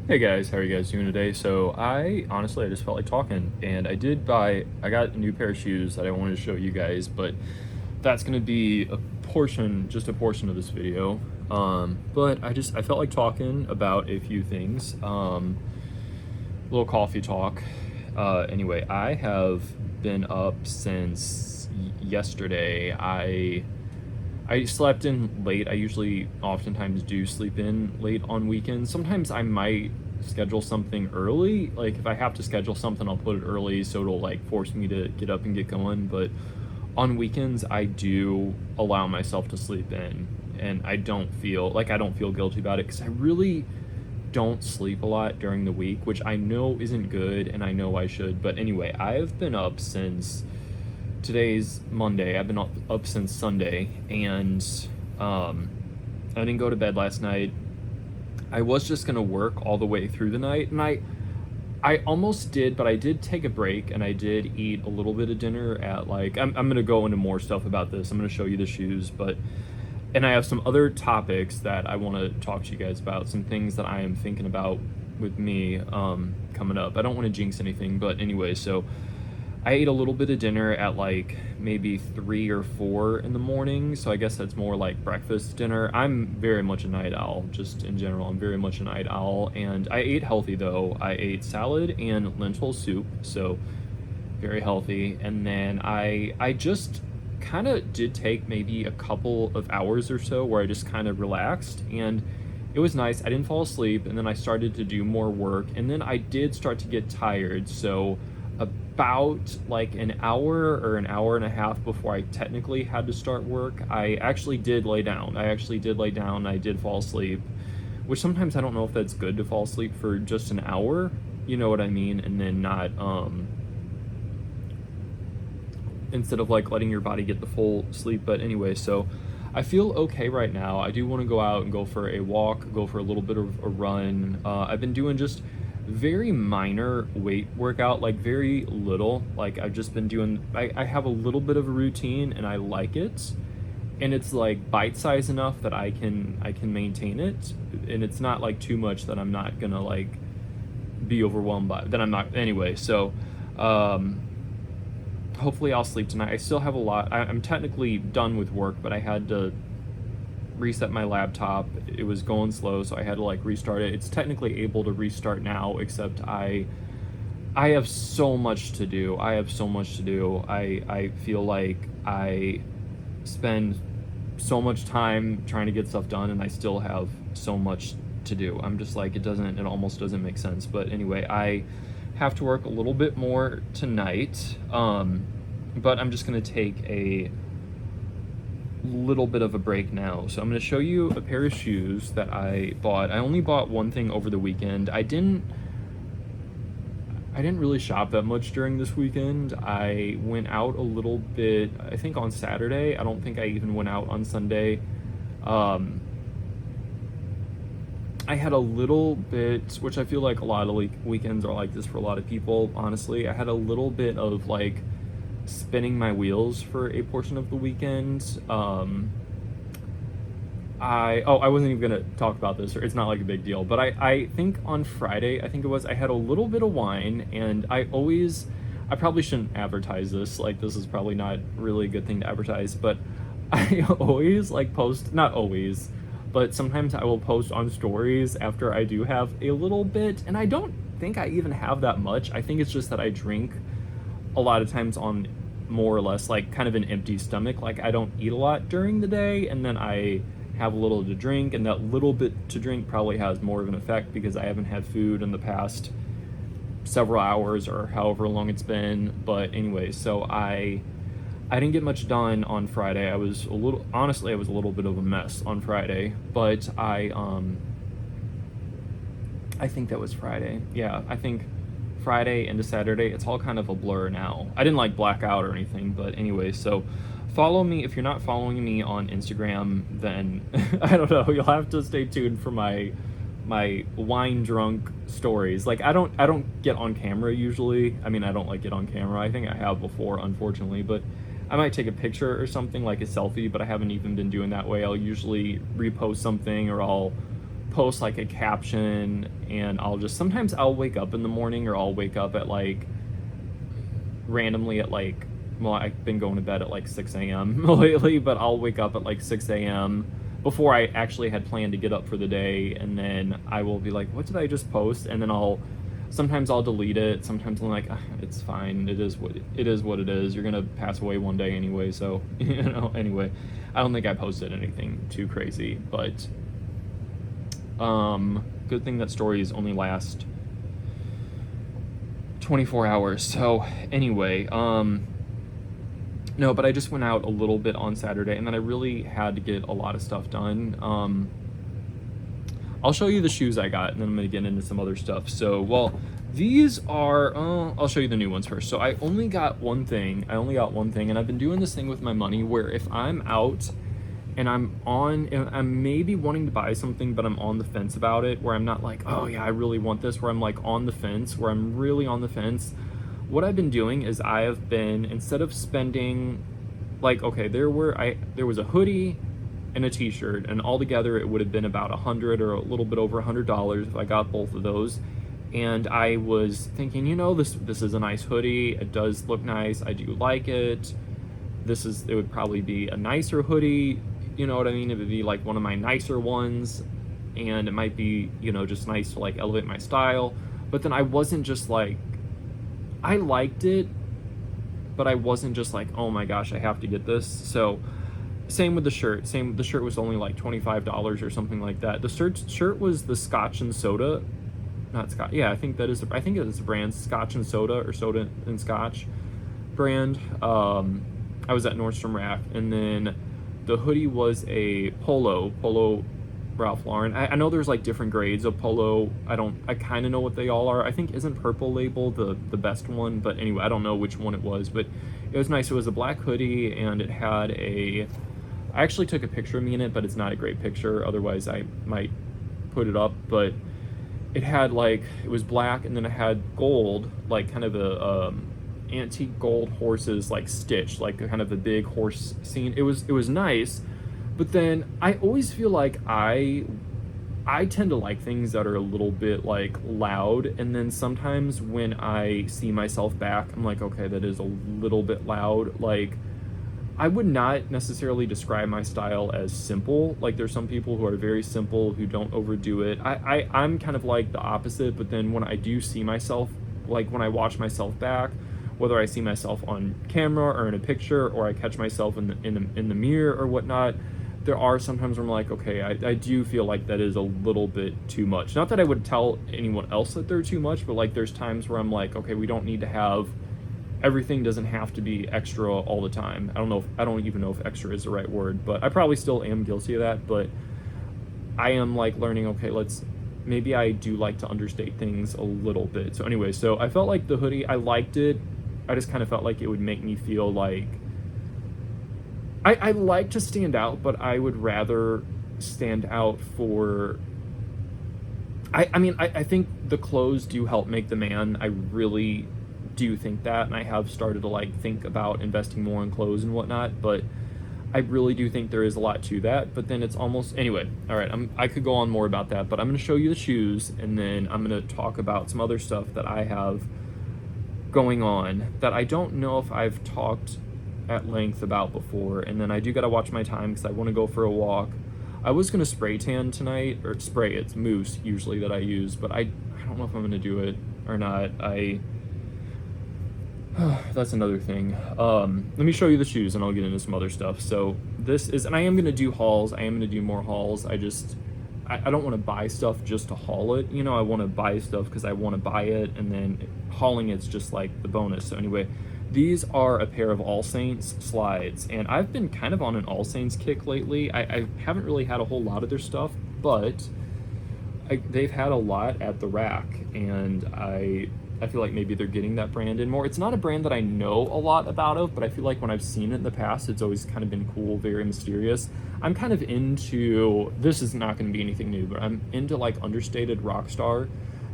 Hey guys, how are you guys doing today? So I honestly I just felt like talking and I got a new pair of shoes that I wanted to show you guys, but that's gonna be just a portion of this video. But I felt like talking about a few things. Little coffee talk. Anyway, I have been up since yesterday. I slept in late. I usually oftentimes do sleep in late on weekends. Sometimes I might schedule something early. Like if I have to schedule something, I'll put it early so it'll like force me to get up and get going. But on weekends, I do allow myself to sleep in, and I don't feel guilty about it because I really don't sleep a lot during the week, which I know isn't good and I know I should. But anyway, I've been up since today's Monday. I've been up since Sunday, and um, I didn't go to bed last night. I was just gonna work all the way through the night, and I almost did, but I did take a break and I did eat a little bit of dinner at like I'm gonna go into more stuff about this. I'm gonna show you the shoes, but and I have some other topics that I want to talk to you guys about, some things that I am thinking about with me coming up. I don't want to jinx anything, but anyway, so I ate a little bit of dinner at like maybe 3 or 4 in the morning, so I guess that's more like breakfast dinner. I'm very much a night owl, just in general. I'm very much a night owl, and I ate healthy though. I ate salad and lentil soup, so very healthy. And then I just kind of did take maybe a couple of hours or so where I just kind of relaxed, and it was nice. I didn't fall asleep, and then I started to do more work, and then I did start to get tired. So about like an hour or an hour and a half before I technically had to start work, I actually did lay down. I did fall asleep, which sometimes I don't know if that's good to fall asleep for just an hour, you know what I mean, and then not instead of like letting your body get the full sleep. But anyway, so I feel okay right now. I do want to go out and go for a walk, go for a little bit of a run. I've been doing just very minor weight workout, like very little. Like I've just been doing, I have a little bit of a routine and I like it. And it's like bite size enough that I can maintain it. And it's not like too much that I'm not gonna like be overwhelmed by, that I'm not anyway. So um hopefully I'll sleep tonight. I still have a lot. I'm technically done with work, but I had to reset my laptop. It was going slow, so I had to like restart it. It's technically able to restart now, except I have so much to do. I feel like I spend so much time trying to get stuff done, and I still have so much to do. I'm just like, it almost doesn't make sense. But anyway, I have to work a little bit more tonight. But I'm just gonna take a little bit of a break now. So I'm gonna show you a pair of shoes that I bought. I only bought one thing over the weekend. I didn't really shop that much during this weekend. I went out a little bit, I think on Saturday. I don't think I even went out on Sunday. Um, I had a little bit, which I feel like a lot of weekends are like this for a lot of people, honestly. I had a little bit of like spinning my wheels for a portion of the weekend. I wasn't even gonna talk about this, or it's not like a big deal, but I think on Friday, I think it was, I had a little bit of wine, and I probably shouldn't advertise this. Like this is probably not really a good thing to advertise, but I always like post, not always, but sometimes I will post on stories after I do have a little bit, and I don't think I even have that much. I think it's just that I drink a lot of times on more or less like kind of an empty stomach. Like I don't eat a lot during the day, and then I have a little to drink, and that little bit to drink probably has more of an effect because I haven't had food in the past several hours or however long it's been. But anyway, so I didn't get much done on Friday. I was a little bit of a mess on Friday, but I think that was Friday. Yeah, I think Friday into Saturday, it's all kind of a blur now. I didn't like black out or anything, but anyway, so follow me. If you're not following me on Instagram, then I don't know, you'll have to stay tuned for my wine drunk stories. Like I don't get on camera usually. I mean, I don't like get on camera. I think I have before, unfortunately, but I might take a picture or something like a selfie, but I haven't even been doing that way. I'll usually repost something, or I'll post like a caption, and sometimes I'll wake up in the morning, or I'll wake up at like randomly at like, well, I've been going to bed at like 6 a.m. lately, but I'll wake up at like 6 a.m. before I actually had planned to get up for the day, and then I will be like, what did I just post? And then sometimes I'll delete it. Sometimes I'm like, it's fine. It is what it is. You're gonna pass away one day anyway, so anyway, I don't think I posted anything too crazy, but good thing that stories only last 24 hours. So anyway, no, but I just went out a little bit on Saturday, and then I really had to get a lot of stuff done. I'll show you the shoes I got, and then I'm gonna get into some other stuff. So, well, these are, I'll show you the new ones first. So I only got one thing, and I've been doing this thing with my money where if I'm out and I'm maybe wanting to buy something, but I'm on the fence about it, where I'm not like, oh yeah, I really want this, where I'm like on the fence, where I'm really on the fence. What I've been doing is I have been, instead of spending, like, okay, there was a hoodie and a t-shirt, and altogether it would have been about $100 or a little bit over $100 if I got both of those. And I was thinking, this is a nice hoodie. It does look nice. I do like it. It would probably be a nicer hoodie. You know what I mean? It would be like one of my nicer ones, and it might be, just nice to like elevate my style. But then I wasn't just like, I liked it, but I wasn't just like, oh my gosh, I have to get this. So same with the shirt. The shirt was only like $25 or something like that. The shirt was the Scotch and Soda, not Scotch. Yeah, I think it is the brand Scotch and Soda, or Soda and Scotch brand. I was at Nordstrom Rack, and then the hoodie was a Polo Ralph Lauren. I know there's like different grades of Polo. I kind of know what they all are. I think isn't Purple Label the best one, but anyway, I don't know which one it was, but it was nice. It was a black hoodie, and it had I actually took a picture of me in it, but it's not a great picture. Otherwise I might put it up, but it had it was black, and then it had gold, like kind of a antique gold horses like stitched, like kind of a big horse scene. It was nice, but then I always feel like I tend to like things that are a little bit like loud, and then sometimes when I see myself back, I'm like, okay, that is a little bit loud. Like, I would not necessarily describe my style as simple. Like, there's some people who are very simple, who don't overdo it. I'm kind of like the opposite, but then when I do see myself, like when I watch myself back, whether I see myself on camera or in a picture, or I catch myself in the mirror or whatnot, there are sometimes where I'm like, okay, I do feel like that is a little bit too much. Not that I would tell anyone else that they're too much, but like there's times where I'm like, okay, we don't need to have, everything doesn't have to be extra all the time. I don't even know if extra is the right word, but I probably still am guilty of that. But I am like learning, okay, maybe I do like to understate things a little bit. So anyway, so I felt like the hoodie, I liked it. I just kind of felt like it would make me feel like, I like to stand out, but I would rather stand out for, I think the clothes do help make the man. I really do think that, and I have started to think about investing more in clothes and whatnot, but I really do think there is a lot to that. But then it's almost, anyway, all right, I could go on more about that, but I'm going to show you the shoes, and then I'm going to talk about some other stuff that I have going on that I don't know if I've talked at length about before. And then I do got to watch my time because I want to go for a walk. I was going to spray tan tonight, or spray, it's mousse usually that I use, but I don't know if I'm going to do it or not. That's another thing. Let me show you the shoes, and I'll get into some other stuff. So this is, and I am going to do hauls. I am going to do more hauls. I don't want to buy stuff just to haul it. I want to buy stuff because I want to buy it, and then hauling it's just like the bonus. So anyway, these are a pair of All Saints slides, and I've been kind of on an All Saints kick lately. I haven't really had a whole lot of their stuff, but they've had a lot at the Rack, and I feel like maybe they're getting that brand in more. It's not a brand that I know a lot about but I feel like when I've seen it in the past, it's always kind of been cool, very mysterious. I'm kind of into, this is not going to be anything new, but I'm into understated Rockstar.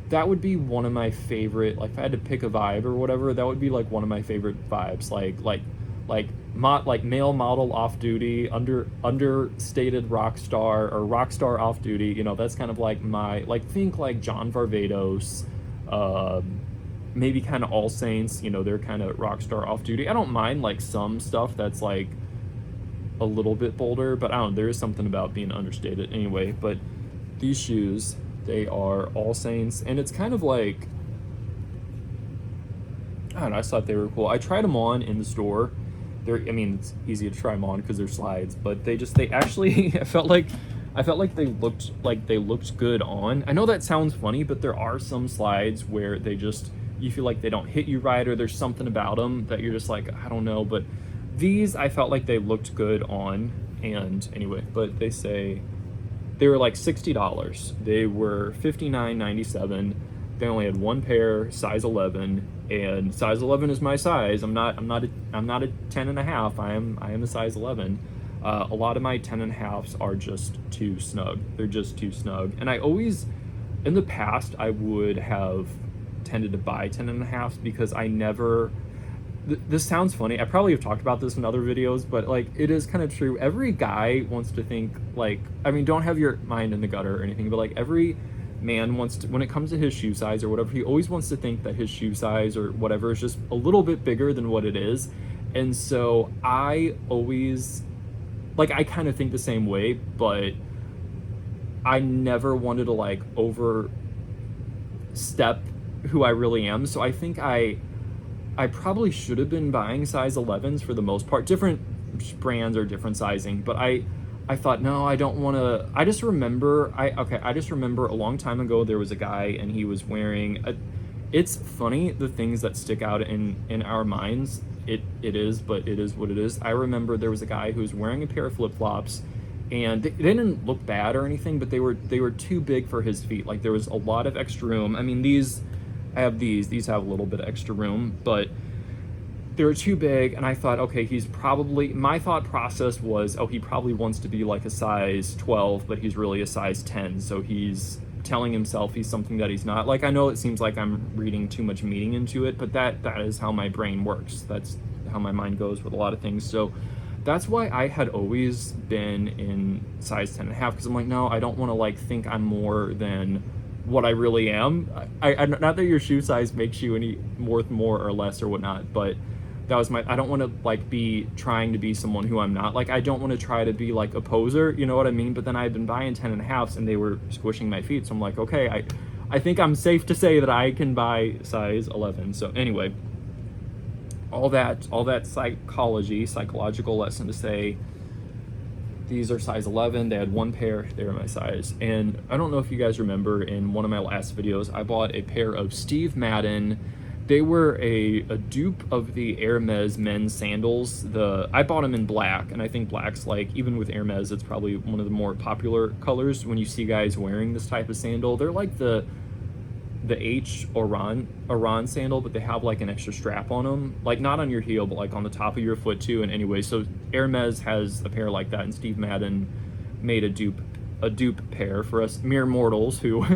That would be one of my favorite, if I had to pick a vibe or whatever, that would be one of my favorite vibes. Like like male model off duty, understated rock star, or rock star off duty. You know, that's kind of like my, like, think like John Varvatos, maybe kind of All Saints. You know, they're kind of rock star off duty. I don't mind like some stuff that's like a little bit bolder, but I don't know, there is something about being understated anyway. But these shoes, they are All Saints, and it's kind of like, I don't know, I just thought they were cool. I tried them on in the store. I mean, it's easy to try them on because they're slides, but they actually, I felt like they looked good on. I know that sounds funny, but there are some slides where you feel like they don't hit you right, or there's something about them that you're just like, I don't know. But these, I felt like they looked good on. And anyway, but they were like $60. They were $59.97. They only had one pair, size 11, and size 11 is my size. I'm not a 10 and a half. I am a size 11. A lot of my 10 and a halves are just too snug. They're just too snug. And I always, in the past, I would have tended to buy 10 and a halves because I never, this sounds funny. I probably have talked about this in other videos, but like, it is kind of true. Every guy wants to think like, I mean, don't have your mind in the gutter or anything, but like every man wants to, when it comes to his shoe size or whatever, he always wants to think that his shoe size or whatever is just a little bit bigger than what it is. And so I always, like, I kind of think the same way, but I never wanted to like overstep who I really am. So I think I probably should have been buying size 11s for the most part, different brands or different sizing, but I thought, no, I don't want to. I just remember a long time ago there was a guy and he was wearing it's funny, the things that stick out in our minds. It is, but it is what it is. I remember there was a guy who was wearing a pair of flip-flops, and they didn't look bad or anything, but they were too big for his feet. Like, there was a lot of extra room. I mean, these have a little bit of extra room, but they were too big. And I thought, okay, my thought process was, oh, he probably wants to be like a size 12, but he's really a size 10. So he's telling himself he's something that he's not. Like, I know it seems like I'm reading too much meaning into it, but that is how my brain works. That's how my mind goes with a lot of things. So that's why I had always been in size 10 and a half, because I'm like, no, I don't want to like think I'm more than what I really am. I not that your shoe size makes you any worth more or less or whatnot, but that was I don't want to like be trying to be someone who I'm not. Like, I don't want to try to be like a poser, you know what I mean? But then I had been buying 10 and a halves and they were squishing my feet. So I'm like, okay, I think I'm safe to say that I can buy size 11. So anyway, all that psychological lesson to say, these are size 11. They had one pair, they were my size. And I don't know if you guys remember, in one of my last videos, I bought a pair of Steve Madden. They were a dupe of the Hermes men's sandals. I bought them in black, and I think black's like, even with Hermes, it's probably one of the more popular colors when you see guys wearing this type of sandal. They're like the H Oran sandal, but they have like an extra strap on them, like not on your heel, but like on the top of your foot too. And anyway, so Hermes has a pair like that, and Steve Madden made a dupe pair for us mere mortals who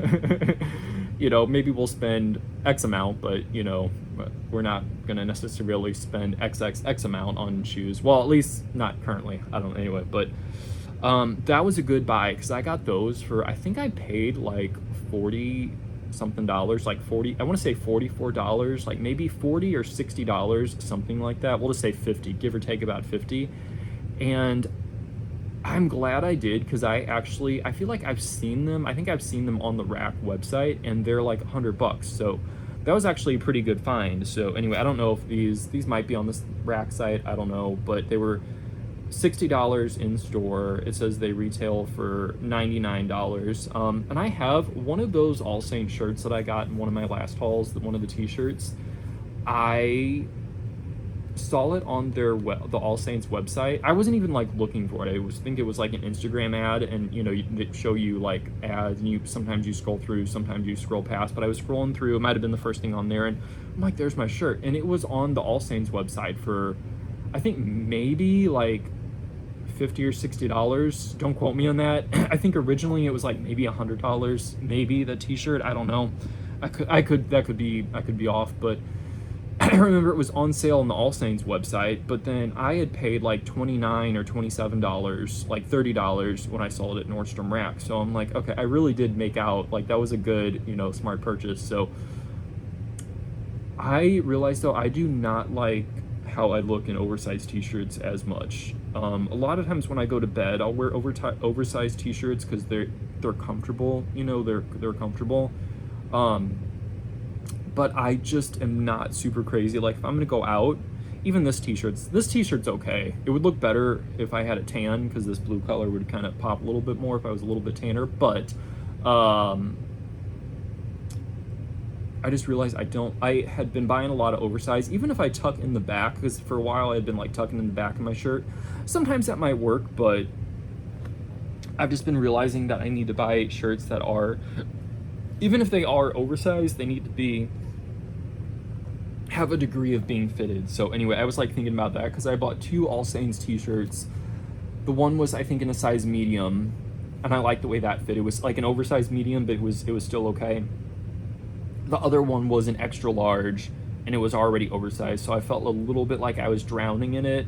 you know, maybe we'll spend X amount, but you know, we're not gonna necessarily spend XXX amount on shoes. Well, at least not currently. I don't know, anyway, but that was a good buy, because I got those for, I think I paid like $40 something, like 40, I want to say $44, like maybe $40 or $60, something like that. We'll just say 50, give or take about 50. And I'm glad I did, because I feel like I've seen them. I think I've seen them on the Rack website, and they're like $100. So that was actually a pretty good find. So anyway, I don't know if these might be on this Rack site, I don't know, but they were $60 in store. It says they retail for $99. And I have one of those All Saints shirts that I got in one of my last hauls, one of the t-shirts. I saw it on the All Saints website. I wasn't even like looking for it. I think it was like an Instagram ad, and you know, they show you like ads, and sometimes you scroll through, sometimes you scroll past, but I was scrolling through, it might have been the first thing on there, and I'm like, there's my shirt. And it was on the All Saints website for, I think maybe like $50 or $60. Don't quote me on that. I think originally it was like maybe $100, maybe the t-shirt. I don't know. That could be off, but I remember it was on sale on the All Saints website, but then I had paid like $29 or $27, like $30 when I saw it at Nordstrom Rack. So I'm like, okay, I really did make out, like that was a good, smart purchase. So I realized though, I do not like how I look in oversized t-shirts as much. A lot of times when I go to bed, I'll wear oversized t-shirts because they're comfortable, they're comfortable. But I just am not super crazy. Like if I'm gonna go out, even this t-shirt's okay. It would look better if I had a tan, because this blue color would kind of pop a little bit more if I was a little bit tanner. But I just realized I had been buying a lot of oversized, even if I tuck in the back, because for a while I had been like tucking in the back of my shirt. Sometimes that might work, but I've just been realizing that I need to buy shirts that are, even if they are oversized, they need to have a degree of being fitted. So anyway, I was like thinking about that because I bought 2 All Saints t-shirts. The one was, I think, in a size medium, and I liked the way that fit. It was like an oversized medium, but it was still okay. The other one was an extra large, and it was already oversized, so I felt a little bit like I was drowning in it.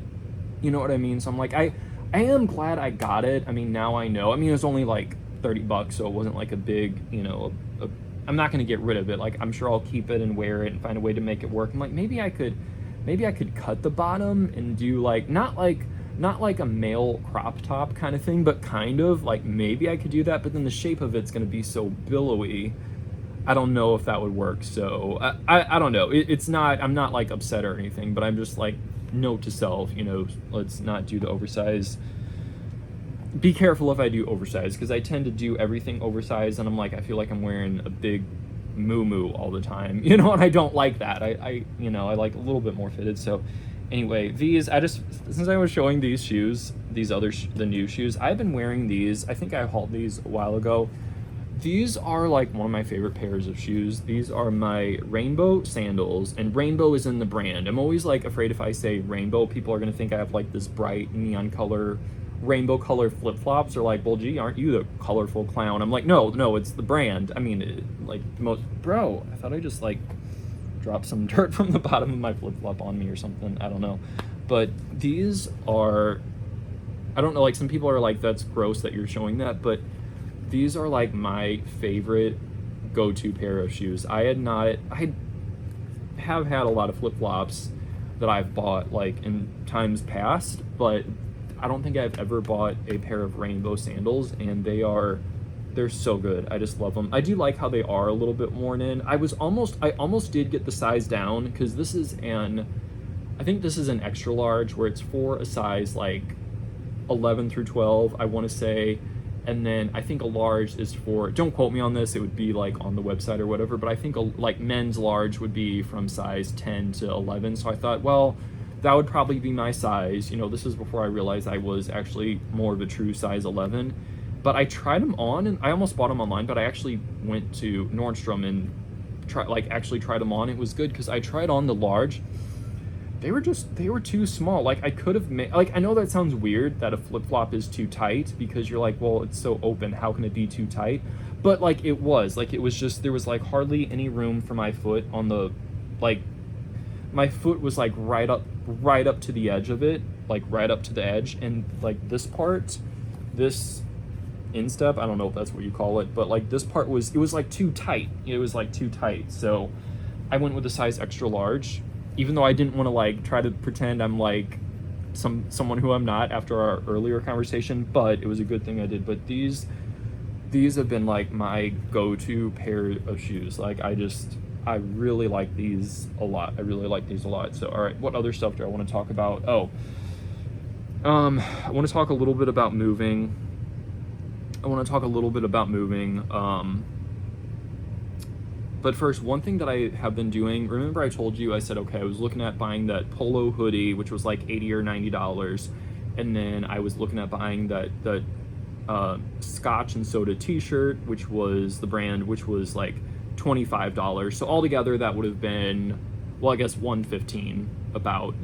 You know what I mean? So I'm like, I am glad I got it. I mean, now I know. I mean, it was only like $30, so it wasn't like a big, I'm not gonna get rid of it. Like, I'm sure I'll keep it and wear it and find a way to make it work. I'm like, maybe I could cut the bottom and do like not like a male crop top kind of thing, but kind of like maybe I could do that. But then the shape of it's gonna be so billowy. I don't know if that would work. So I don't know. It's not. I'm not like upset or anything, but I'm just like, note to self. Let's not do the oversized. Be careful if I do oversized, because I tend to do everything oversized, and I'm like, I feel like I'm wearing a big moo all the time, and I don't like that. I like a little bit more fitted. So anyway, these, since I was showing these shoes, the new shoes, I've been wearing these. I think I hauled these a while ago. These are like one of my favorite pairs of shoes. These are my rainbow sandals, and rainbow is in the brand. I'm always like afraid if I say rainbow, people are gonna think I have like this bright neon color, rainbow color flip-flops. Or like, well, gee, aren't you the colorful clown? I'm like, no, it's the brand. I mean, bro, I thought I just like dropped some dirt from the bottom of my flip-flop on me or something. I don't know. But these are, I don't know, like some people are like, that's gross that you're showing that, but these are like my favorite go-to pair of shoes. I have had a lot of flip-flops that I've bought like in times past, but I don't think I've ever bought a pair of rainbow sandals, and they're so good. I just love them. I do like how they are a little bit worn in. I almost did get the size down, because I think this is an extra large, where it's for a size like 11 through 12, I want to say. And then I think a large is for, don't quote me on this, it would be like on the website or whatever, but I think like men's large would be from size 10 to 11. So I thought, well, that would probably be my size. This is before I realized I was actually more of a true size 11. But I tried them on, and I almost bought them online, but I actually went to Nordstrom and tried them on. It was good, because I tried on the large. They were too small. Like, I could have made, like, I know that sounds weird that a flip-flop is too tight, because you're like, well, it's so open, how can it be too tight? But like, it was just, there was like hardly any room for my foot on the, like, my foot was like right up to the edge of it, like right up to the edge. And like this instep, I don't know if that's what you call it, but like this part was like too tight. It was like too tight. So I went with a size extra large, even though I didn't want to like try to pretend I'm like someone who I'm not after our earlier conversation, but it was a good thing I did. But these have been like my go-to pair of shoes. Like, I really like these a lot. So, all right, what other stuff do I want to talk about? I want to talk a little bit about moving. But first, one thing that I have been doing, remember I told you, I said, okay, I was looking at buying that polo hoodie, which was like $80 or $90. And then I was looking at buying that Scotch and Soda t-shirt, which was the brand, which was like $25. So altogether that would have been, well, I guess $115, about,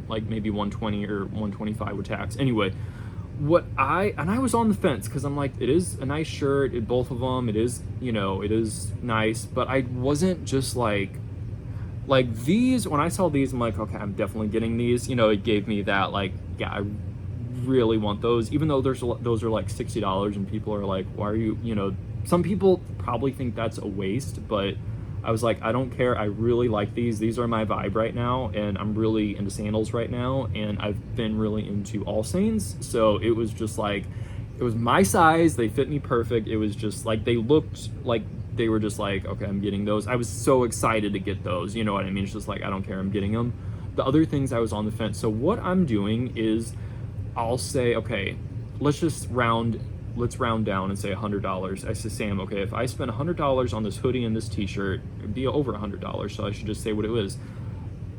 like maybe $120 or $125 with tax. Anyway, I was on the fence, because I'm like, it is a nice shirt, both of them, it is, it is nice, but I wasn't just like, Like these, when I saw these, I'm like, okay, I'm definitely getting these. You know, it gave me that like, yeah, I really want those. Even though those are like $60, and people are like, why are you? You know, some people probably think that's a waste, but I was like, I don't care. I really like these. These are my vibe right now, and I'm really into sandals right now, and I've been really into All Saints. So it was just like, it was my size. They fit me perfect. It was just like they looked like they were just like, okay, I'm getting those. I was so excited to get those. You know what I mean? It's just like, I don't care. I'm getting them. The other things I was on the fence. So what I'm doing is I'll say, okay, let's round down and say $100. I say, Sam, okay, if I spend $100 on this hoodie and this t-shirt, it'd be over $100. So I should just say what it was,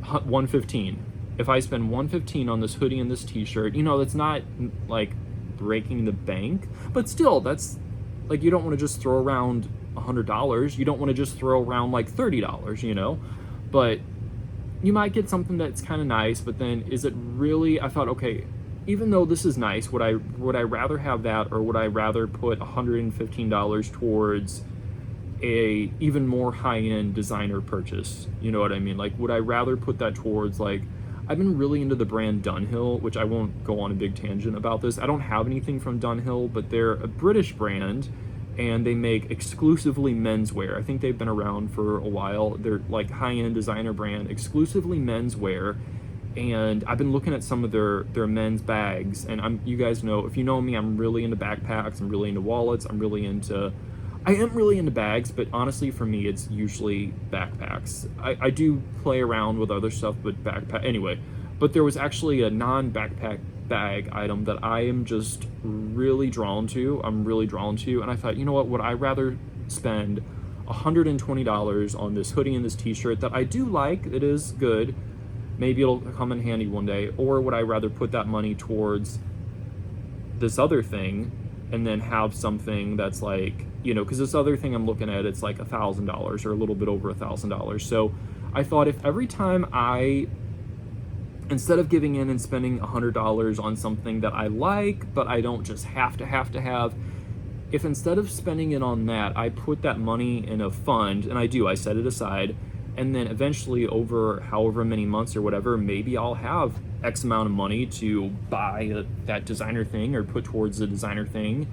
115. If I spend 115 on this hoodie and this t-shirt, you know, that's not like breaking the bank, but still, that's like, you don't want to just throw around $100. You don't want to just throw around like $30, you know, but you might get something that's kind of nice. But then is it really, I thought, okay, even though this is nice, would I rather have that, or would I rather put $115 towards a even more high-end designer purchase? You know what I mean? Like, would I rather put that towards, like, I've been really into the brand Dunhill, which I won't go on a big tangent about this. I don't have anything from Dunhill, but they're a British brand, and they make exclusively menswear. I think they've been around for a while. They're like high-end designer brand, exclusively menswear. And I've been looking at some of their men's bags, and you guys know, if you know me, I'm really into backpacks, I'm really into wallets, I am really into bags, but honestly for me it's usually backpacks. I do play around with other stuff, but backpack anyway. But there was actually a non-backpack bag item that I am just really drawn to. And I thought, you know what, would I rather spend $120 on this hoodie and this t-shirt that I do like, it is good, maybe it'll come in handy one day, or would I rather put that money towards this other thing and then have something that's like, you know, because this other thing I'm looking at, it's like $1,000 or a little bit over $1,000. So I thought, if every time instead of giving in and spending $100 on something that I like, but I don't just have to have, if instead of spending it on that, I put that money in a fund, and I set it aside, and then eventually over however many months or whatever, maybe I'll have X amount of money to buy that designer thing or put towards the designer thing,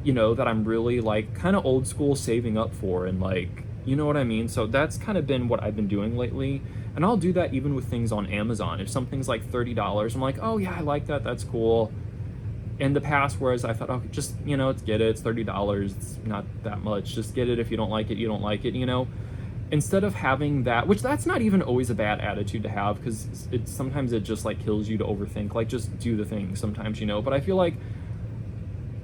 you know, that I'm really like kind of old school saving up for, and like, you know what I mean? So that's kind of been what I've been doing lately. And I'll do that even with things on Amazon. If something's like $30, I'm like, oh yeah, I like that, that's cool. In the past, whereas I thought, oh, just, you know, let's get it, it's $30, it's not that much, just get it. If you don't like it, you don't like it, you know? Instead of having that, which that's not even always a bad attitude to have, because sometimes it just like kills you to overthink, like just do the thing sometimes, you know. But I feel like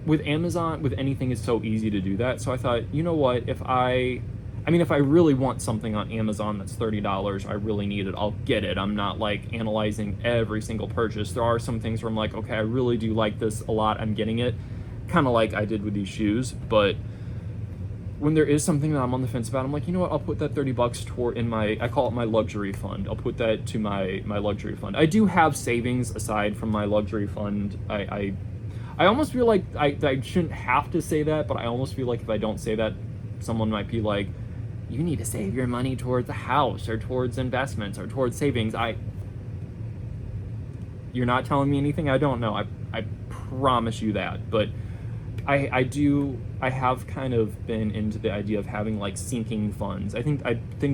with Amazon, with anything, it's so easy to do that. So I thought, you know what, if I really want something on Amazon that's $30, I really need it, I'll get it. I'm not like analyzing every single purchase. There are some things where I'm like, okay, I really do like this a lot, I'm getting it, kind of like I did with these shoes. But when there is something that I'm on the fence about, I'm like, you know what, I'll put that $30 toward in my, I call it my luxury fund. I'll put that to my luxury fund. I do have savings aside from my luxury fund. I almost feel like I shouldn't have to say that, but I almost feel like if I don't say that, someone might be like, you need to save your money towards a house or towards investments or towards savings. You're not telling me anything I don't know. I promise you that. But I have kind of been into the idea of having like sinking funds. I think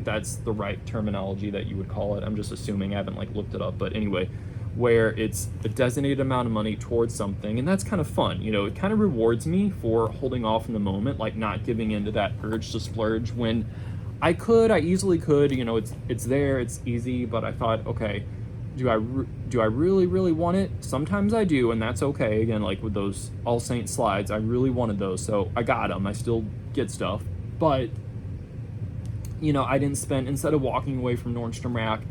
that's the right terminology that you would call it. I'm just assuming, I haven't like looked it up, but anyway, where it's a designated amount of money towards something, and that's kind of fun. You know, it kind of rewards me for holding off in the moment, like not giving into that urge to splurge when I easily could, you know, it's there, it's easy. But I thought, okay, do I really want it? Sometimes I do, and that's okay. Again, like with those All Saints slides, I really wanted those, so I got them. I still get stuff, but you know, I didn't spend, instead of walking away from Nordstrom Rack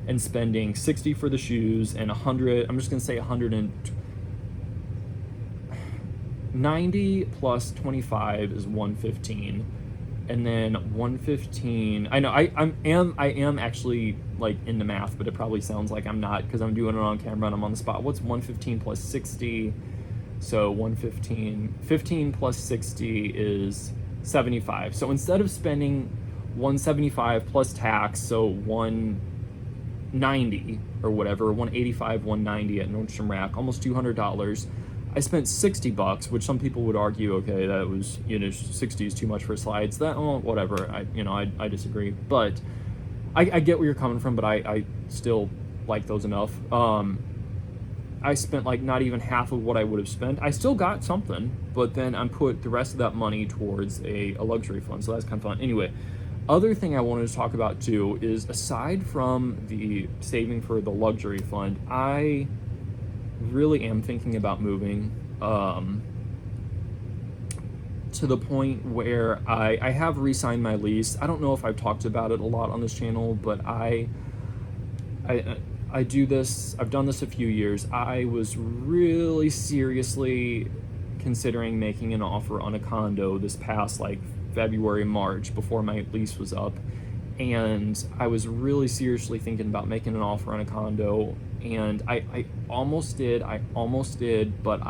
and spending $60 for the shoes and $100, I'm just gonna say $190 plus 25 is $115. And then 115, I know I am actually like into math, but it probably sounds like I'm not because I'm doing it on camera and I'm on the spot. What's 115 plus 60? So 15 plus 60 is 75. So instead of spending 175 plus tax, so 190 or whatever, 185, 190 at Nordstrom Rack, almost $200. I spent $60, which some people would argue, okay, that was, 60 is too much for slides. That, oh, whatever. I disagree, but I get where you're coming from, but I still like those enough. I spent like not even half of what I would have spent. I still got something, but then I put the rest of that money towards a luxury fund, so that's kind of fun. Anyway, other thing I wanted to talk about too is, aside from the saving for the luxury fund, I really am thinking about moving to the point where I have re-signed my lease. I don't know if I've talked about it a lot on this channel, but I do this, I've done this a few years. I was really seriously considering making an offer on a condo this past like February, March, before my lease was up. And I was really seriously thinking about making an offer on a condo, and I almost did, but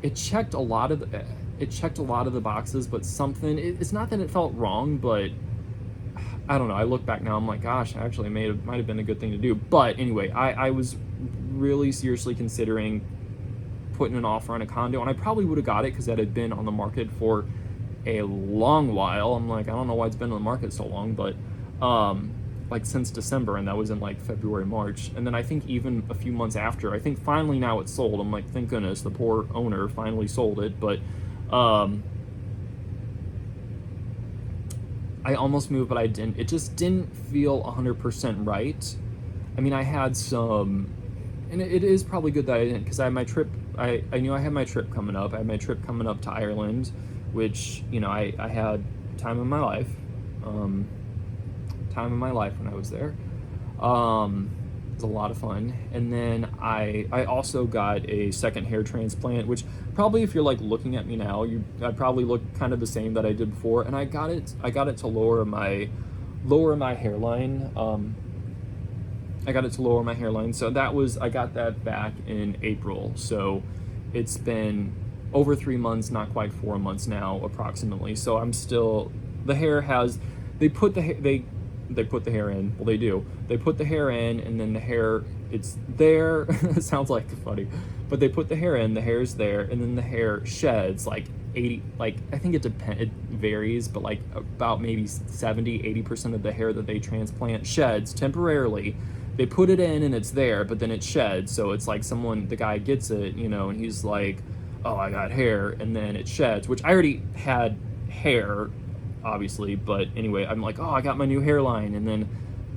it checked a lot of the boxes, but it's not that it felt wrong, but I don't know. I look back now, I'm like, gosh, actually might have been a good thing to do. But anyway, I was really seriously considering putting an offer on a condo, and I probably would have got it because that had been on the market for a long while. I'm like, I don't know why it's been on the market so long, but like since December, and that was in like February, March. And then I think even a few months after, I think finally now it's sold. I'm like, thank goodness, the poor owner finally sold it. But I almost moved, but I didn't. It just didn't feel 100% right. I mean, I had some, and it is probably good that I didn't, because I had my trip, I knew I had my trip coming up. I had my trip coming up to Ireland, which, I had time of my life. Time of my life when I was there. It was a lot of fun. And then I also got a second hair transplant, which probably, if you're like looking at me now, I probably look kind of the same that I did before. And I got it to lower my hairline. I got it to lower my hairline. So I got that back in April. So it's been over 3 months, not quite 4 months now, approximately. So I'm still, the hair has, they put the hair in. Well, they do. They put the hair in, and then the hair, it's there. It sounds like funny, but they put the hair in, the hair's there, and then the hair sheds like 80, like I think it varies, but like about maybe 70-80% of the hair that they transplant sheds temporarily. They put it in and it's there, but then it sheds. So it's like the guy gets it, and he's like, oh, I got hair, and then it sheds, which I already had hair, obviously, but anyway, I'm like, oh, I got my new hairline, and then,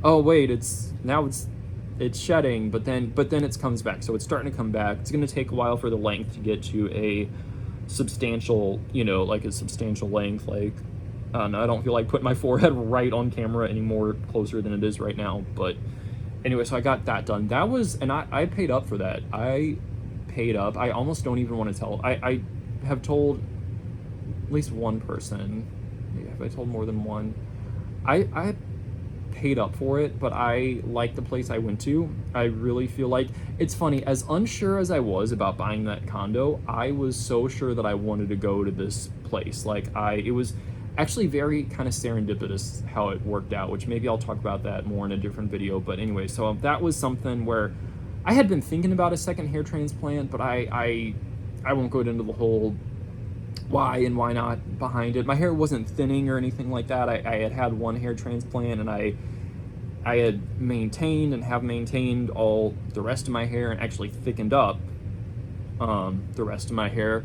oh wait, it's shedding, but then it comes back. So it's starting to come back. It's going to take a while for the length to get to a substantial, like a substantial length. Like, I don't feel like putting my forehead right on camera anymore, closer than it is right now. But anyway, so I got that done. That was, and I paid up for that. I paid up. I almost don't even want to tell. I have told at least one person. Have I told more than one? I paid up for it, but I like the place I went to. I really feel like, it's funny, as unsure as I was about buying that condo, I was so sure that I wanted to go to this place. Like, it was actually very kind of serendipitous how it worked out, which maybe I'll talk about that more in a different video. But anyway, so that was something where I had been thinking about a second hair transplant, but I won't go into the whole why and why not behind it. My hair wasn't thinning or anything like that. I had one hair transplant, and I had maintained and have maintained all the rest of my hair, and actually thickened up the rest of my hair,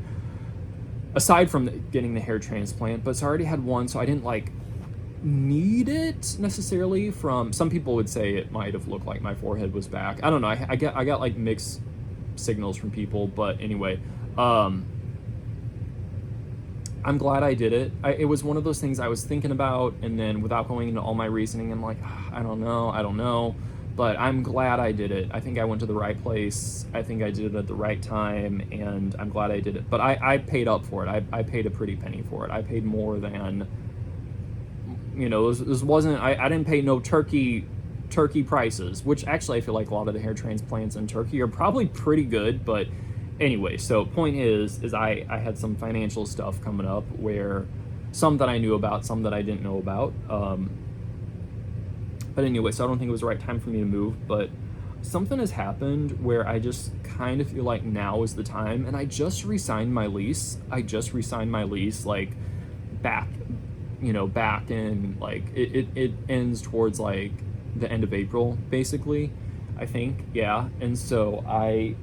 aside from getting the hair transplant. But so I already had one, so I didn't like need it necessarily. From some people would say it might have looked like my forehead was back. I don't know. I got like mixed signals from people, but anyway, I'm glad I did it. It was one of those things I was thinking about, and then without going into all my reasoning, I'm like, I don't know, but I'm glad I did it. I think I went to the right place. I think I did it at the right time, and I'm glad I did it. But I paid up for it. I paid a pretty penny for it. I paid more than, this wasn't, I didn't pay no Turkey prices, which actually I feel like a lot of the hair transplants in Turkey are probably pretty good. But anyway, so point is I had some financial stuff coming up where, some that I knew about, some that I didn't know about. But anyway, so I don't think it was the right time for me to move, but something has happened where I just kind of feel like now is the time, and I just re-signed my lease. Like back, back in like it ends towards like the end of April, basically, I think. Yeah. And so I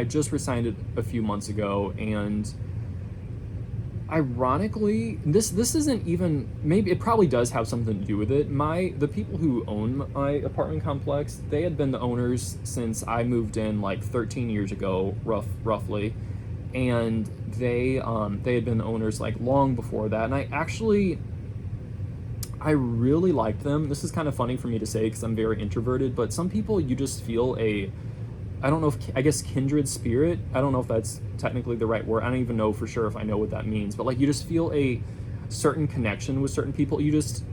just re-signed it a few months ago, and ironically, this isn't even, maybe it probably does have something to do with it. The people who own my apartment complex, they had been the owners since I moved in like 13 years ago, roughly, and they had been the owners like long before that. And I really liked them. This is kind of funny for me to say because I'm very introverted, but some people you just feel I guess kindred spirit. I don't know if that's technically the right word. I don't even know for sure if I know what that means, but like you just feel a certain connection with certain people. You just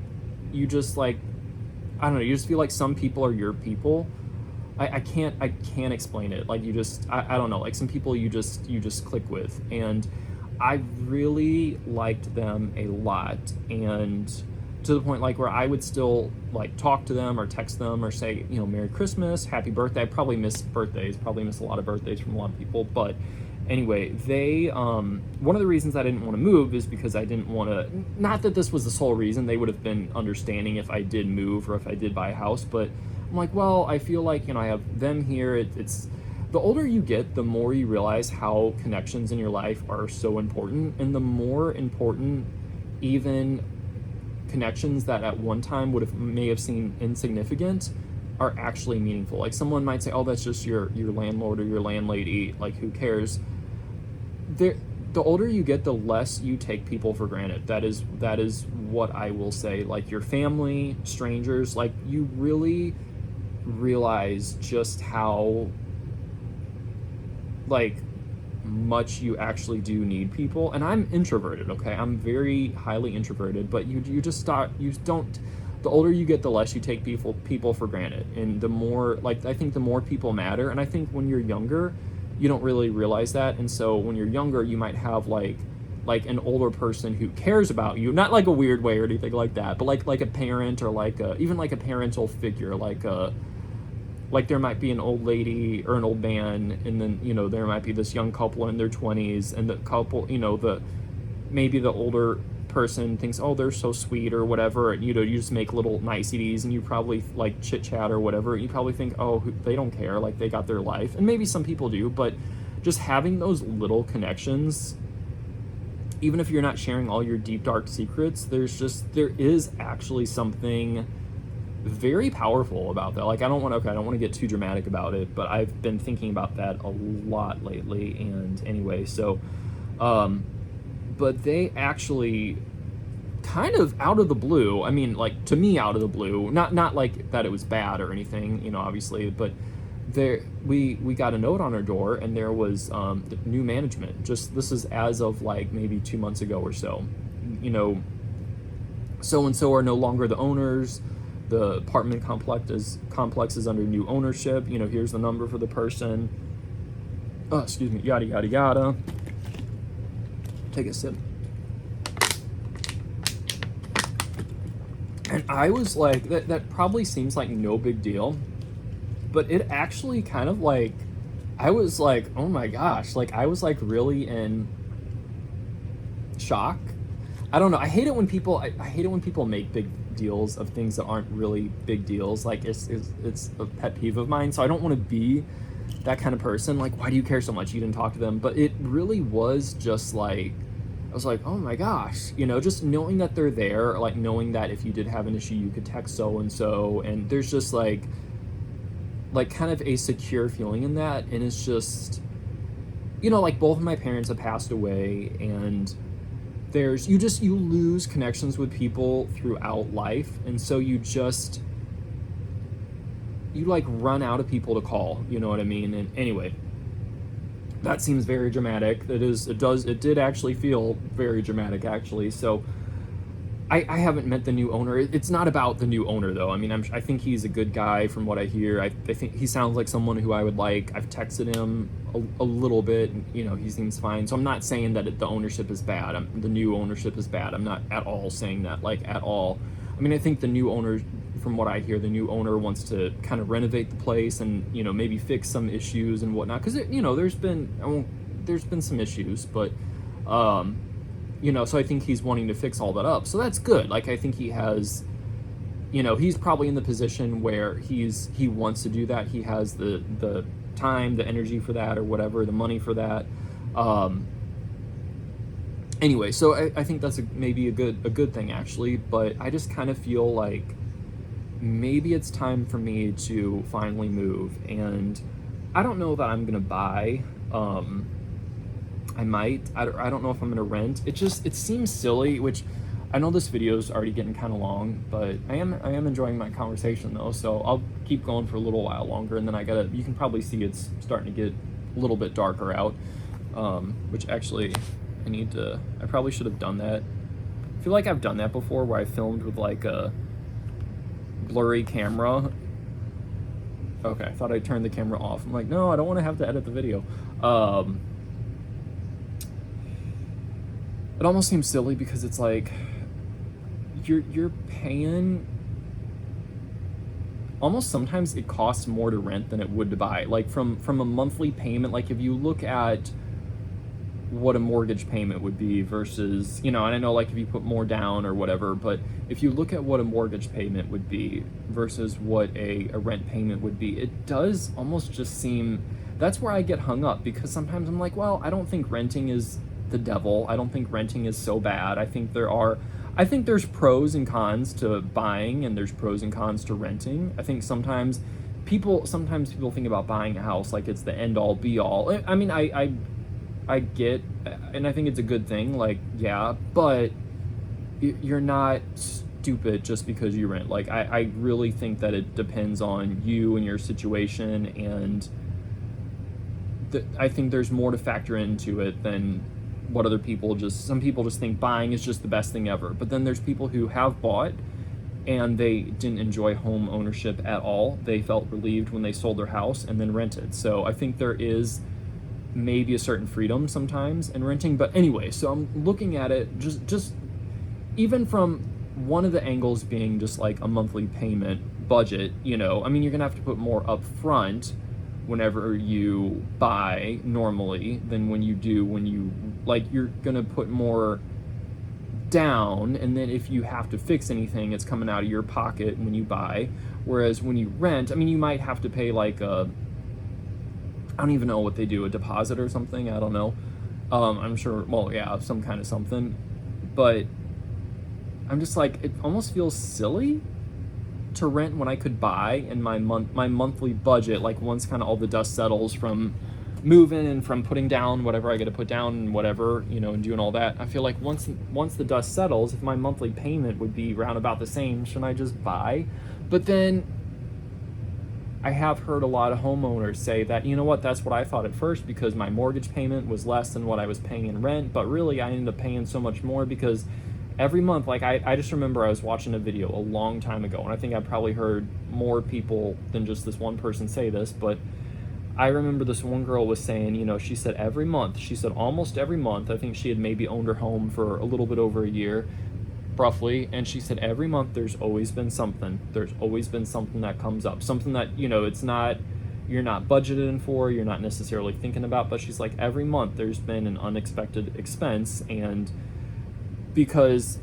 like, I don't know, you just feel like some people are your people. I can't explain it. Like I don't know, like some people you just click with, and I really liked them a lot, and to the point like where I would still like talk to them or text them or say, Merry Christmas, Happy Birthday. I probably miss birthdays, probably miss a lot of birthdays from a lot of people. But anyway, they, one of the reasons I didn't want to move is because I didn't want to, not that this was the sole reason, they would have been understanding if I did move or if I did buy a house, but I'm like, well, I feel like, I have them here. It's, the older you get, the more you realize how connections in your life are so important, and the more important even connections that at one time may have seemed insignificant are actually meaningful. Like someone might say, oh, that's just your landlord or your landlady, like who cares? The older you get, the less you take people for granted. That is what I will say. Like your family, strangers, like you really realize just how like much you actually do need people. And I'm introverted, okay? I'm very highly introverted, but you don't, the older you get, the less you take people for granted. And the more, like, I think the more people matter. And I think when you're younger, you don't really realize that. And so when you're younger, you might have like an older person who cares about you, not like a weird way or anything like that, but like a parent or even like a parental figure, like there might be an old lady or an old man, and then there might be this young couple in their 20s, and the couple, maybe the older person thinks, oh, they're so sweet or whatever, and you just make little niceties, and you probably like chit chat or whatever, and you probably think, oh, they don't care, like they got their life. And maybe some people do, but just having those little connections, even if you're not sharing all your deep dark secrets, there is actually something very powerful about that. Like I don't want to get too dramatic about it, but I've been thinking about that a lot lately. And anyway, so but they actually kind of out of the blue, I mean, like to me out of the blue, not like that it was bad or anything, obviously, but we got a note on our door, and there was new management. This is as of like maybe 2 months ago or so. So and so are no longer the owners. The apartment complex is under new ownership. Here's the number for the person. Oh, excuse me. Yada yada yada. Take a sip. And I was like, that probably seems like no big deal, but it actually kind of like, I was like, oh my gosh, like I was like really in shock. I don't know. I hate it when people make big deals of things that aren't really big deals. Like it's a pet peeve of mine. So I don't want to be that kind of person. Like, why do you care so much? You didn't talk to them. But it really was just like, I was like, oh my gosh, just knowing that they're there, like knowing that if you did have an issue, you could text so-and-so. And there's just like kind of a secure feeling in that. And it's just, like both of my parents have passed away, and you lose connections with people throughout life, and so you like run out of people to call, you know what I mean? And anyway, that seems very dramatic. It did actually feel very dramatic, actually. So I haven't met the new owner. It's not about the new owner though. I mean, I think he's a good guy from what I hear. I think he sounds like someone who I would like. I've texted him a little bit, and, you know, he seems fine. So I'm not saying that the ownership is bad. The new ownership is bad. I'm not at all saying that, like, at all. I mean, I think the new owner, from what I hear, the new owner wants to kind of renovate the place and, you know, maybe fix some issues and whatnot. Because, you know, there's been some issues, but you know, so I think he's wanting to fix all that up. So that's good. Like, I think he has, you know, he's probably in the position where he wants to do that. He has the time, the energy for that, or whatever, the money for that. Anyway, so I think that's maybe a good thing, actually. But I just kind of feel like maybe it's time for me to finally move. And I don't know that I'm gonna buy. I might. I don't know if I'm gonna rent. It seems silly, which I know this video is already getting kind of long, but I am enjoying my conversation though, so I'll keep going for a little while longer, and then you can probably see it's starting to get a little bit darker out, which actually I probably should have done that. I feel like I've done that before, where I filmed with like a blurry camera. Okay, I thought I turned the camera off. I'm like, no, I don't want to have to edit the video. It almost seems silly because it's like you're paying, almost sometimes it costs more to rent than it would to buy. Like from a monthly payment, like if you look at what a mortgage payment would be versus, you know, and I know like if you put more down or whatever, but if you look at what a mortgage payment would be versus what a rent payment would be, it does almost just seem, that's where I get hung up, because sometimes I'm like, well, I don't think renting is the devil. I don't think renting is so bad. I think there's pros and cons to buying, and there's pros and cons to renting. I think sometimes people think about buying a house like it's the end all be all. I mean, I get, and I think it's a good thing, like, yeah, but you're not stupid just because you rent. Like, I really think that it depends on you and your situation, and I think there's more to factor into it than what other people some people just think buying is just the best thing ever. But then there's people who have bought and they didn't enjoy home ownership at all. They felt relieved when they sold their house and then rented. So I think there is maybe a certain freedom sometimes in renting. But anyway, so I'm looking at it just even from one of the angles being just like a monthly payment budget, you know, I mean, you're gonna have to put more up front whenever you buy normally than when you like, you're gonna put more down, and then if you have to fix anything, it's coming out of your pocket when you buy. Whereas when you rent, I mean, you might have to pay like I don't even know what they do, a deposit or something, I don't know. I'm sure, well, yeah, some kind of something. But I'm just like, it almost feels silly to rent when I could buy, in my monthly budget, like once kind of all the dust settles from moving and from putting down whatever I got to put down and whatever, you know, and doing all that. I feel like once the dust settles, if my monthly payment would be around about the same, shouldn't I just buy? But then I have heard a lot of homeowners say that, you know what, that's what I thought at first, because my mortgage payment was less than what I was paying in rent, but really I ended up paying so much more because every month, like I just remember I was watching a video a long time ago, and I think I probably heard more people than just this one person say this, but I remember this one girl was saying, you know, she said almost every month, I think she had maybe owned her home for a little bit over a year, roughly, and she said every month there's always been something that comes up, something that, you know, you're not budgeted for, you're not necessarily thinking about, but she's like, every month there's been an unexpected expense. And because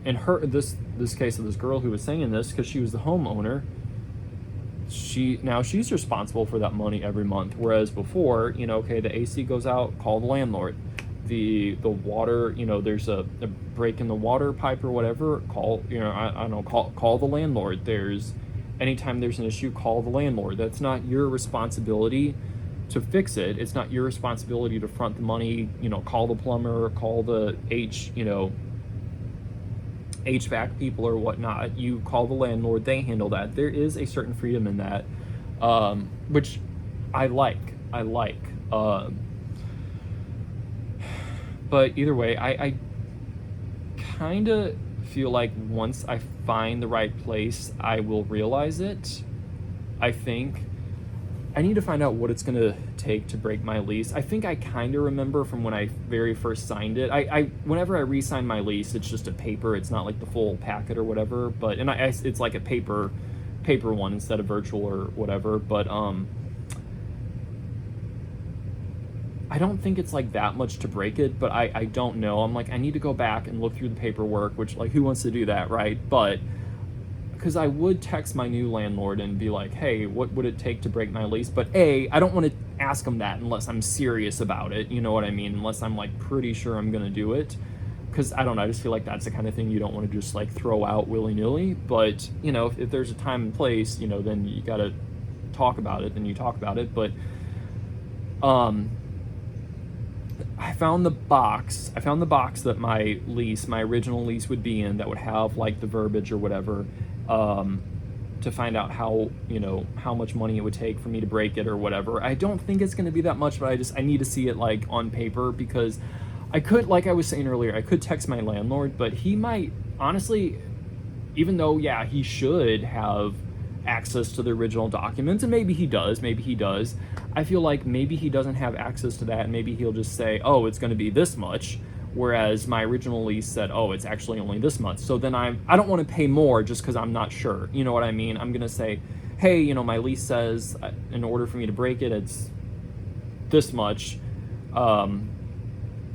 in this case of this girl who was saying this, because she was the homeowner, she's responsible for that money every month, whereas before, you know, okay, the AC goes out, call the landlord. The water, you know, there's a break in the water pipe or whatever, call, you know, I don't know, call the landlord. Anytime there's an issue, call the landlord. That's not your responsibility to fix it. It's not your responsibility to front the money, you know, call the plumber, call the HVAC people or whatnot. You call the landlord, they handle that. There is a certain freedom in that, which I like. But either way, I kind of feel like once I find the right place, I will realize it. I think I need to find out what it's gonna take to break my lease. I think I kind of remember from when I very first signed it. Whenever I re-sign my lease, it's just a paper. It's not like the full packet or whatever. But it's like a paper one instead of virtual or whatever. But I don't think it's like that much to break it. But I don't know. I'm like, I need to go back and look through the paperwork. Which, like, who wants to do that, right? But because I would text my new landlord and be like, hey, what would it take to break my lease? But I don't want to ask him that unless I'm serious about it, you know what I mean? Unless I'm like pretty sure I'm gonna do it. Because I don't know, I just feel like that's the kind of thing you don't want to just like throw out willy-nilly. But, you know, if there's a time and place, you know, then you gotta talk about it, then you talk about it. But I found the box that my original lease would be in, that would have like the verbiage or whatever, to find out how much money it would take for me to break it or whatever. I don't think it's going to be that much, but I need to see it like on paper, because I could, like I was saying earlier, I could text my landlord, but he might honestly, even though, yeah, he should have access to the original documents, and maybe he does, I feel like maybe he doesn't have access to that, and maybe he'll just say, oh, it's going to be this much, whereas my original lease said, oh, it's actually only this much. So then I don't want to pay more just because I'm not sure, you know what I mean? I'm going to say, hey, you know, my lease says in order for me to break it, it's this much.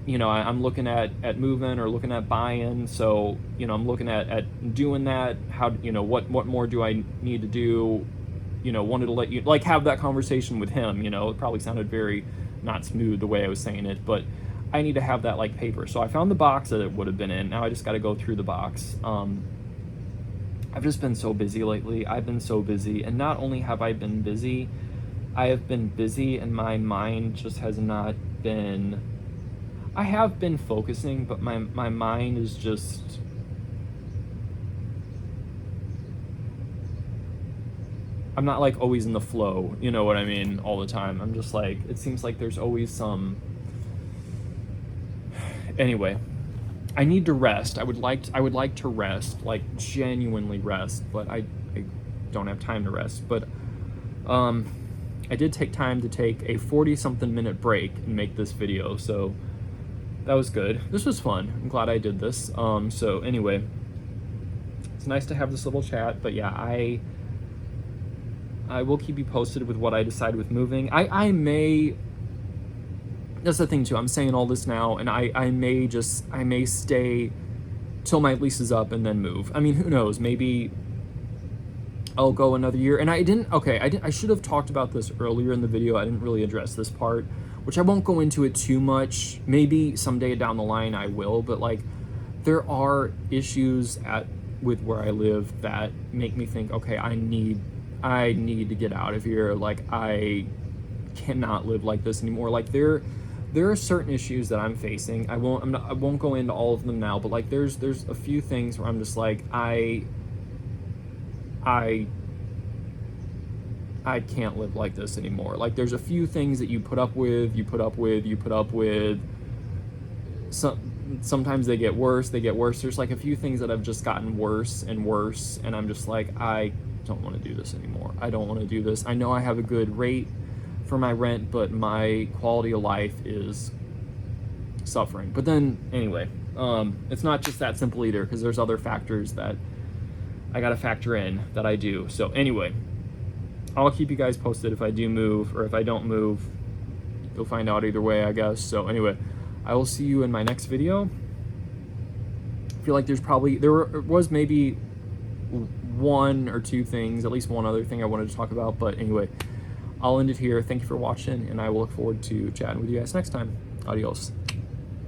You know, I'm looking at move-in or looking at buy-in, so, you know, I'm looking at doing that. How, you know, what more do I need to do? You know, wanted to let you, like, have that conversation with him, you know. It probably sounded very not smooth the way I was saying it, but I need to have that, like, paper. So I found the box that it would have been in. Now I just got to go through the box. I've just been so busy lately. I've been so busy, and not only have I been busy, I have been busy, and my mind just has not been... I have been focusing, but my mind is just... I'm not like always in the flow, you know what I mean, all the time. I'm just like, it seems like there's always some... Anyway, I need to rest. I would like to rest, like genuinely rest, but I don't have time to rest. But I did take time to take a 40-something minute break and make this video, so that was good. This was fun. I'm glad I did this. So anyway, it's nice to have this little chat, but yeah, I will keep you posted with what I decide with moving. I may, that's the thing too, I'm saying all this now, and I may stay till my lease is up and then move. I mean, who knows, maybe I'll go another year. And I should have talked about this earlier in the video. I didn't really address this part, which I won't go into it too much. Maybe someday down the line I will, but like, there are issues with where I live that make me think, okay, I need to get out of here. Like, I cannot live like this anymore. Like, there are certain issues that I'm facing. I won't go into all of them now, but like, there's a few things where I'm just like, I can't live like this anymore. Like, there's a few things that you put up with. Sometimes they get worse. There's like a few things that have just gotten worse and worse, and I'm just like, I don't want to do this anymore. I don't want to do this. I know I have a good rate for my rent, but my quality of life is suffering. But then, anyway, it's not just that simple either, because there's other factors that I gotta factor in that I do. So anyway, I'll keep you guys posted if I do move, or if I don't move. You'll find out either way, I guess. So anyway, I will see you in my next video. I feel like there was maybe one or two things, at least one other thing I wanted to talk about, but anyway, I'll end it here. Thank you for watching, and I will look forward to chatting with you guys next time. Adios.